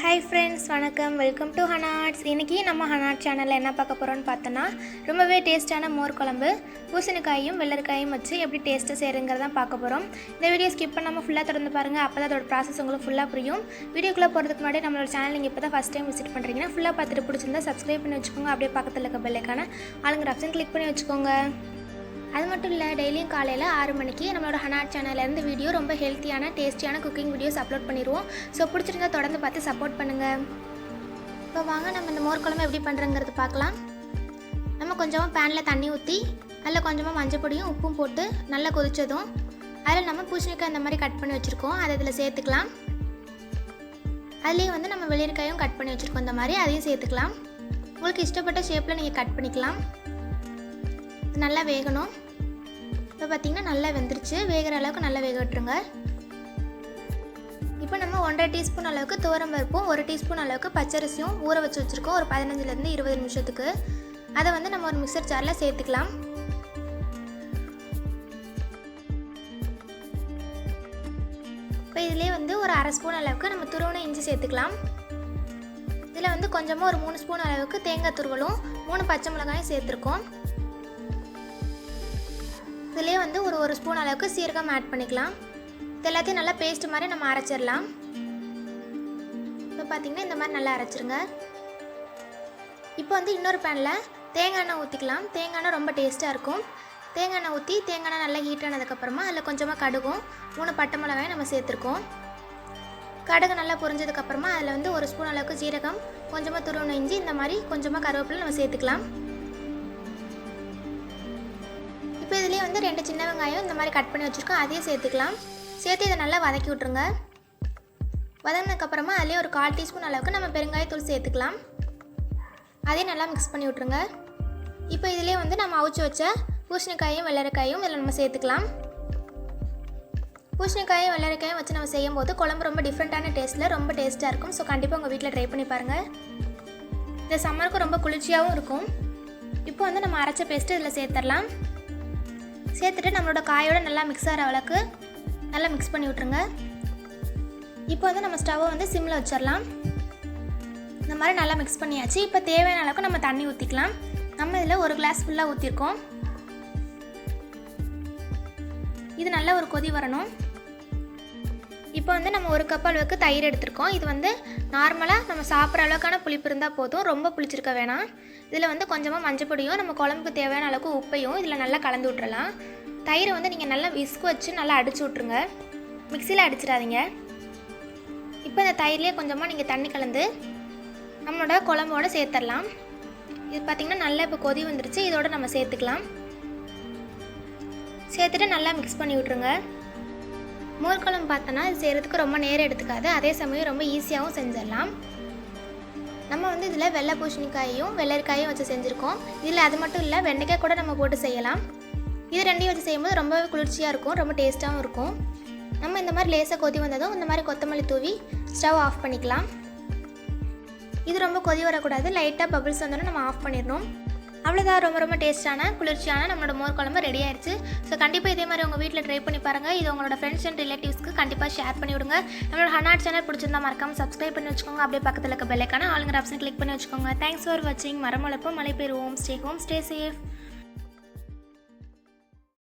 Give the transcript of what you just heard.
Hi friends, வணக்கம். Welcome to ஹனாட்ஸ். இன்னைக்கு நம்ம ஹனாட் சேனல்ல என்ன பார்க்க போறோம்னு பார்த்தனா, ரொம்பவே டேஸ்டான மோர் குழம்பு, பூசணிக்காயும் வெள்ளரிக்காயும் வச்சு எப்படி டேஸ்டா செய்றங்கறத தான் பார்க்க போறோம். இந்த வீடியோ ஸ்கிப் பண்ணாம ஃபுல்லா தொடர்ந்து பாருங்க. அப்பதான் அதோட process உங்களுக்கு ஃபுல்லா புரியும். வீடியோக்குள்ள போறதுக்கு முன்னாடி நம்மளோட சேனல் நீங்க இப்பதான் ஃபர்ஸ்ட் டைம் விசிட் பண்றீங்கன்னா ஃபுல்லா பார்த்துட்டு பிடிச்சிருந்தா Subscribe பண்ணி வச்சுக்கோங்க. அப்படியே பக்கத்துல இருக்க பெல் ஐகானை ஆளுங்கற ஆப்ஷன் கிளிக் பண்ணி வச்சுக்கோங்க. அது மட்டும் இல்லை, டெய்லியும் காலையில் 6 மணிக்கு நம்மளோட ஹனாட் சேனல்லேருந்து வீடியோ ரொம்ப ஹெல்த்தியான டேஸ்டியான குக்கிங் வீடியோஸ் அப்லோட் பண்ணிடுவோம். ஸோ பிடிச்சிருந்தா தொடர்ந்து பார்த்து சப்போர்ட் பண்ணுங்கள். இப்போ வாங்க நம்ம இந்த மோர் குழம்பு எப்படி பண்ணுறங்கிறது பார்க்கலாம். நம்ம கொஞ்சமாக பேனில் தண்ணி ஊற்றி அதில் கொஞ்சமாக மஞ்சள் பொடியும் உப்பும் போட்டு நல்லா கொதிச்சதும் அதில் நம்ம பூசணிக்காய் இந்த மாதிரி கட் பண்ணி வச்சுருக்கோம், அதை இதில் சேர்த்துக்கலாம். அதுலேயும் வந்து நம்ம வெள்ளரிக்காயும் கட் பண்ணி வச்சுருக்கோம், இந்த மாதிரி அதையும் சேர்த்துக்கலாம். உங்களுக்கு இஷ்டப்பட்ட ஷேப்பில் நீங்கள் கட் பண்ணிக்கலாம். நல்லா வேகணும். இப்போ பார்த்தீங்கன்னா நல்லா வெந்துருச்சு. வேகிற அளவுக்கு நல்லா வேக விட்டுருங்க. இப்போ நம்ம 1.5 டீஸ்பூன் அளவுக்கு துவரம் பருப்பும் 1 டீஸ்பூன் அளவுக்கு பச்சரிசியும் ஊற வச்சு வச்சுருக்கோம் ஒரு 15லேருந்து 20 நிமிஷத்துக்கு. அதை வந்து நம்ம ஒரு மிக்சர் ஜாரில் சேர்த்துக்கலாம். இப்போ இதிலே வந்து ஒரு 1/2 ஸ்பூன் அளவுக்கு நம்ம துருவன இஞ்சி சேர்த்துக்கலாம். இதில் வந்து கொஞ்சமாக ஒரு 3 ஸ்பூன் அளவுக்கு தேங்காய் துருவலும் 3 பச்சை மிளகாயும் சேர்த்துருக்கோம். இதிலே வந்து ஒரு ஸ்பூன் அளவுக்கு சீரகம் ஆட் பண்ணிக்கலாம். இது எல்லாத்தையும் நல்லா பேஸ்ட் மாதிரி நம்ம அரைச்சிடலாம். இப்போ பார்த்தீங்கன்னா இந்த மாதிரி நல்லா அரைச்சிருங்க. இப்போ வந்து இன்னொரு பேனில் தேங்காய் எண்ணெய் ஊற்றிக்கலாம். தேங்காய் எண்ணெய் ரொம்ப டேஸ்ட்டாக இருக்கும். தேங்காய் எண்ணெய் ஊற்றி தேங்காய் எண்ணெய் நல்லா ஹீட் ஆனதுக்கப்புறமா அதில் கொஞ்சமாக கடுகும் 3 பட்டை மிளகாயும் நம்ம சேர்த்துருக்கோம். கடுகு நல்லா பொரிஞ்சதுக்கப்புறமா அதில் வந்து 1 ஸ்பூன் அளவுக்கு ஜீரகம், கொஞ்சமாக துருவன இஞ்சி, இந்த மாதிரி கொஞ்சமாக கருவேப்பிலை நம்ம சேர்த்துக்கலாம். இப்போ இதிலே வந்து 2 சின்ன வெங்காயம் இந்த மாதிரி கட் பண்ணி வச்சுருக்கோம், அதையும் சேர்த்துக்கலாம். சேர்த்து இதை நல்லா வதக்கி விட்ருங்க. வதங்கினதுக்கப்புறமா அதிலே ஒரு 1/4 டீஸ்பூன் அளவுக்கு நம்ம பெருங்காயத்தூள் சேர்த்துக்கலாம். அதையும் நல்லா மிக்ஸ் பண்ணி விட்ருங்க. இப்போ இதிலே வந்து நம்ம அவிச்சு வச்ச பூசணிக்காயும் வெள்ளரிக்காயும் இதில் நம்ம சேர்த்துக்கலாம். பூசணிக்காயும் வெள்ளரிக்காயும் வச்சு நம்ம செய்யும்போது குழம்பு ரொம்ப டிஃப்ரெண்ட்டான டேஸ்ட்டில் ரொம்ப டேஸ்ட்டாக இருக்கும். ஸோ கண்டிப்பாக உங்கள் வீட்டில் ட்ரை பண்ணி பாருங்கள். இந்த சம்மருக்கு ரொம்ப குளிர்ச்சியாகவும் இருக்கும். இப்போ வந்து நம்ம அரைச்ச பேஸ்ட்டு இதில் சேர்த்துடலாம். சேர்த்துட்டு நம்மளோட காயோட நல்லா மிக்ஸ் ஆகிற அளவுக்கு நல்லா மிக்ஸ் பண்ணி விட்ருங்க. இப்போ வந்து நம்ம ஸ்டவ்வை வந்து சிம்மில் வச்சிடலாம். இந்த மாதிரி நல்லா மிக்ஸ் பண்ணியாச்சு. இப்போ தேவையான அளவுக்கு நம்ம தண்ணி ஊற்றிக்கலாம். நம்ம இதில் 1 கிளாஸ் ஃபுல்லாக ஊற்றிருக்கோம். இது நல்லா ஒரு கொதி வரணும். இப்போ வந்து நம்ம 1 கப் அளவுக்கு தயிர் எடுத்துருக்கோம். இது வந்து நார்மலாக நம்ம சாப்பிட்ற அளவுக்கான புளிப்பு இருந்தால் போதும், ரொம்ப புளிச்சிருக்க வேணாம். இதில் வந்து கொஞ்சமாக மஞ்சள் பொடியும் நம்ம குழம்புக்கு தேவையான அளவுக்கு உப்பையும் இதில் நல்லா கலந்து விட்றலாம். தயிரை வந்து நீங்கள் நல்லா விஸ்க் வச்சு நல்லா அடிச்சு விட்ருங்க, மிக்சியில் அடிச்சிடாதீங்க. இப்போ இந்த தயிர்லேயே கொஞ்சமாக நீங்கள் தண்ணி கலந்து நம்மளோட குழம்போடு சேர்த்துடலாம். இது பார்த்திங்கன்னா நல்லா இப்போ கொதி வந்துருச்சு. இதோடு நம்ம சேர்த்துக்கலாம். சேர்த்துட்டு நல்லா மிக்ஸ் பண்ணி விட்ருங்க. மோர் குழம்பு பார்த்தோன்னா இது செய்கிறதுக்கு ரொம்ப நேரம் எடுத்துக்காது, அதே சமயம் ரொம்ப ஈஸியாகவும் செஞ்சிடலாம். நம்ம வந்து இதில் வெள்ளை பூசணிக்காயும் வெள்ளரிக்காயும் வச்சு செஞ்சுருக்கோம். இதில் அது மட்டும் இல்லை, வெண்டைக்காய் கூட நம்ம போட்டு செய்யலாம். இது ரெண்டையும் வச்சு செய்யும்போது ரொம்பவே குளிர்ச்சியாக இருக்கும், ரொம்ப டேஸ்ட்டாகவும் இருக்கும். நம்ம இந்த மாதிரி லேசாக கொதி வந்ததும் இந்த மாதிரி கொத்தமல்லி தூவி ஸ்டவ் ஆஃப் பண்ணிக்கலாம். இது ரொம்ப கொதி வரக்கூடாது, லைட்டாக பபிள்ஸ் வந்தோன்னா நம்ம ஆஃப் பண்ணிடணும். அவ்வளோதான், ரொம்ப டேஸ்ட்டான குளிர்ச்சியான நம்மளோட மோர் குழம்பு ரெடி ஆயிடுச்சு. ஸோ கண்டிப்பாக இதே மாதிரி உங்கள் வீட்டில் ட்ரை பண்ணி பாருங்கள். இது உங்களோட ஃப்ரெண்ட்ஸ் அண்ட் ரிலேட்டிவ்ஸ்க்கு கண்டிப்பாக ஷேர் பண்ணி விடுங்க. நம்மளோட ஹனாட் சேனல் பிடிச்சிருந்தா மறக்காமல் சப்ஸ்கிரைப் பண்ணி வச்சுக்கோங்க. அப்படியே பக்கத்தில் இருக்க பெல் ஐகானை ஆளுங்கிற ஆப்ஷன் கிளிக் பண்ணி வச்சுக்கோங்க. தேங்க்ஸ் ஃபார் வாட்சிங். மரம் வளர்ப்போம், மழை பெறுவோம். Stay home, stay safe.